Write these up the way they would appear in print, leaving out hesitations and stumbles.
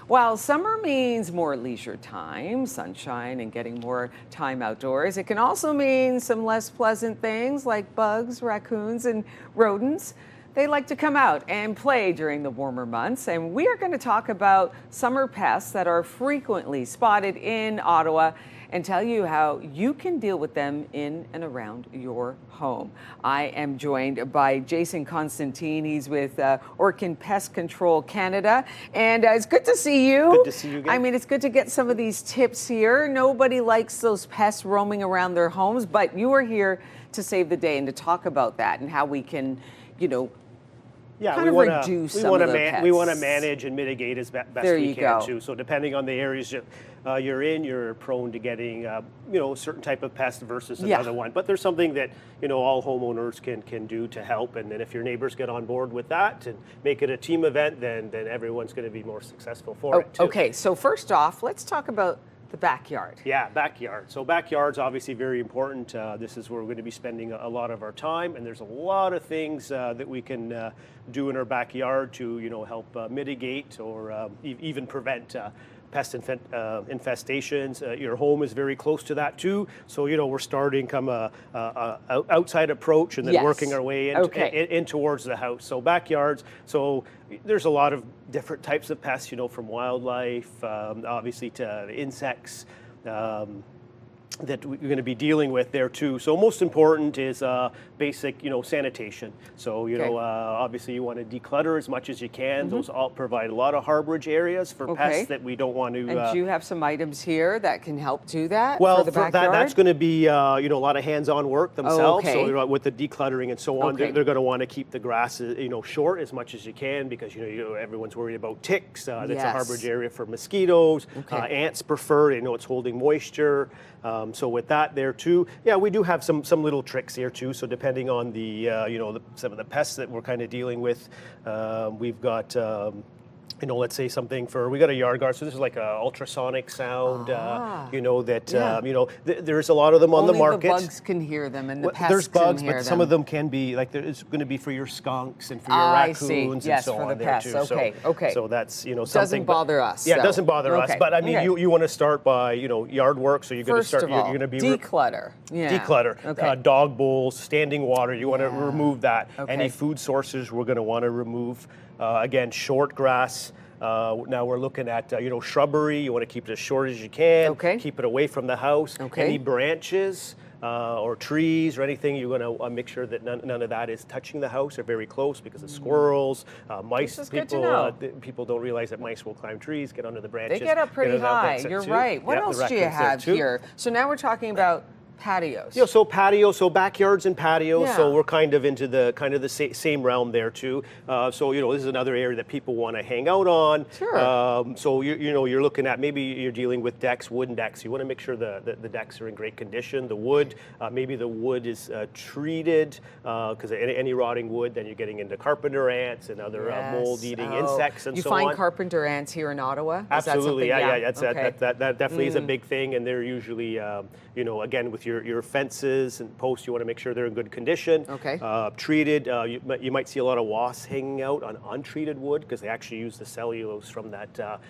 While summer means more leisure time, sunshine, and getting more time outdoors, it can also mean some less pleasant things like bugs, raccoons, and rodents. They like to come out and play during the warmer months, and we are going to talk about summer pests that are frequently spotted in Ottawa and tell you how you can deal with them in and around your home. I am joined by Jason Constantine. He's with Orkin Pest Control Canada, and it's good to see you. Good to see you again. I mean, it's good to get some of these tips here. Nobody likes those pests roaming around their homes, but you are here to save the day and to talk about that and how we can, kind of reduce some of the pests. We want to manage and mitigate as best we can too. So depending on the areas you're in, you're prone to getting a certain type of pest versus another one. But there's something that all homeowners can do to help. And then if your neighbors get on board with that and make it a team event, then everyone's going to be more successful for it too. Okay, so first off, let's talk about the backyard. Yeah, backyard. So backyard's obviously very important. This is where we're going to be spending a lot of our time, and there's a lot of things that we can do in our backyard to help mitigate or even prevent pest infestations. Your home is very close to that too. So we're starting come a outside approach and then working our way in towards the house. So backyards. So there's a lot of different types of pests, from wildlife, obviously to insects. That we're going to be dealing with there too. So most important is basic, sanitation. So obviously you want to declutter as much as you can. Mm-hmm. Those all provide a lot of harborage areas for pests that we don't want to. And do you have some items here that can help do that? Well, for the backyard? that's going to be a lot of hands-on work themselves. So with the decluttering and so on, they're going to want to keep the grass short as much as you can because everyone's worried about ticks. That's a harborage area for mosquitoes. Ants prefer. It's holding moisture. So with that there too, we do have some little tricks here too. So depending on the some of the pests that we're kind of dealing with, we've got let's say something we got a yard guard. So this is like a ultrasonic sound. There's a lot of them on the market. Only the bugs can hear them, and the pests there's bugs, can hear but them. Some of them can be like it's going to be for your skunks and for your raccoons and so on there too. Okay. So that's something. Doesn't bother us. Yeah, it doesn't bother us. But I mean, you want to start by yard work. So you're going to start. You're going to be declutter. Declutter. Dog bowls, standing water. You want to remove that. Any food sources we're going to want to remove. Again, short grass. Now we're looking at shrubbery. You want to keep it as short as you can. Keep it away from the house. Any branches or trees or anything, you're going to make sure that none of that is touching the house or very close because of squirrels, mice. People don't realize that mice will climb trees, get under the branches. They get up pretty high. You're right. What else do you have here? So now we're talking about patios. So patios, so backyards and patios. So we're kind of into the same realm there too. So this is another area that people want to hang out on. Sure. So you're looking at maybe you're dealing with decks, wooden decks. You want to make sure the decks are in great condition. The wood, maybe the wood is treated because any rotting wood, then you're getting into carpenter ants and other mold-eating insects and so on. You find carpenter ants here in Ottawa? Absolutely. That definitely is a big thing, and they're usually again with your fences and posts, you want to make sure they're in good condition. Treated. You might see a lot of wasps hanging out on untreated wood because they actually use the cellulose from that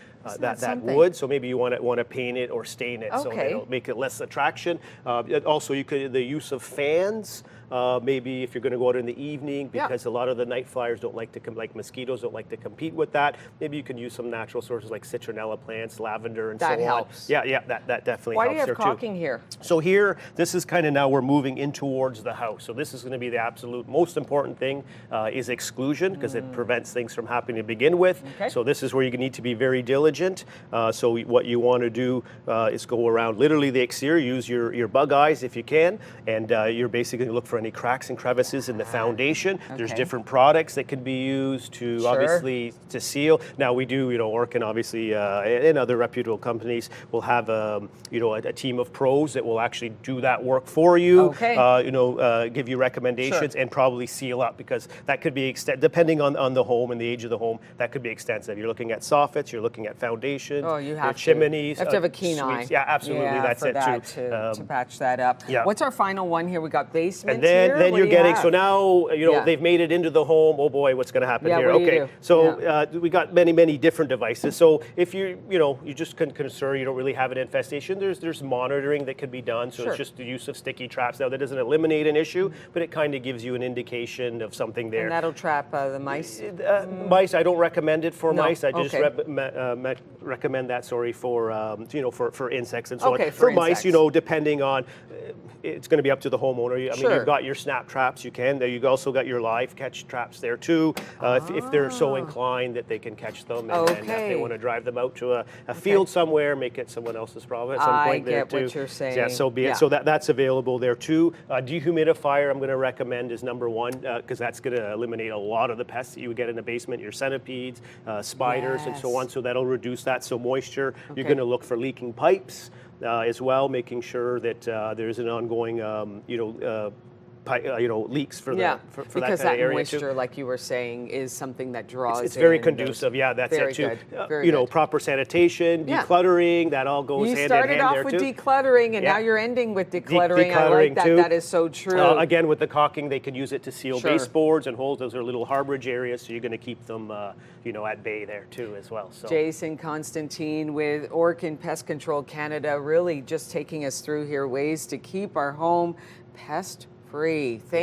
wood. So maybe you want to paint it or stain it so it'll make it less attraction. Also, the use of fans. Maybe if you're going to go out in the evening, because a lot of the night flyers don't like to like mosquitoes don't like to compete with that. Maybe you can use some natural sources like citronella plants, lavender, and so on. That helps. That definitely helps there too. Why do you have caulking here? So here, this is kind of now we're moving in towards the house. So this is going to be the absolute most important thing is exclusion because it prevents things from happening to begin with. So this is where you need to be very diligent. So what you want to do is go around literally the exterior, use your bug eyes if you can, and you're basically going to look for any cracks and crevices in the foundation. There's different products that can be used to obviously to seal. Now we do, Orkin obviously and other reputable companies will have a team of pros that will actually do do that work for you. Okay. Give you recommendations and probably seal up, because that could be depending on the home and the age of the home. That could be extensive. You're looking at soffits, you're looking at foundations, you have chimneys. You have to have a keen eye. Yeah, absolutely. That's for it that too. To patch that up. Yeah. What's our final one here? We got basement and then, here. then What you're do you getting, have? so now, they've made it into the home. Oh boy, what's going to happen here? what do you Okay, do? so we got many different devices. So if you just concern you don't really have an infestation, there's monitoring that can be done. So it's just the use of sticky traps. Now that doesn't eliminate an issue, but it kind of gives you an indication of something there. And that'll trap the mice? Mice, I don't recommend it for mice. I just okay. recommend that, for insects and so on. For mice, insects. depending on, it's going to be up to the homeowner. I mean, you've got your snap traps, you've also got your live catch traps there too, if they're so inclined that they can catch them, and if they want to drive them out to a field somewhere, make it someone else's problem at some point there too. I get what you're saying. Yeah, so be it. So that's available there too. Dehumidifier, I'm going to recommend, is number one, because that's going to eliminate a lot of the pests that you would get in a basement, your centipedes, spiders, and so on. So that'll reduce that. So moisture, you're going to look for leaking pipes as well, making sure that there's an ongoing, leaks for that kind of area. Because that moisture, like you were saying, is something that draws. It's very conducive. Yeah, that's very it too. Good. Very good. Proper sanitation, decluttering, that all goes hand in hand there too. You started off with decluttering, and now you're ending with decluttering. I like that. Too. That is so true. Again, with the caulking, they can use it to seal baseboards and holes. Those are little harborage areas, so you're going to keep them, at bay there too as well. So. Jason Constantine with Orkin Pest Control Canada, really just taking us through here ways to keep our home pest free.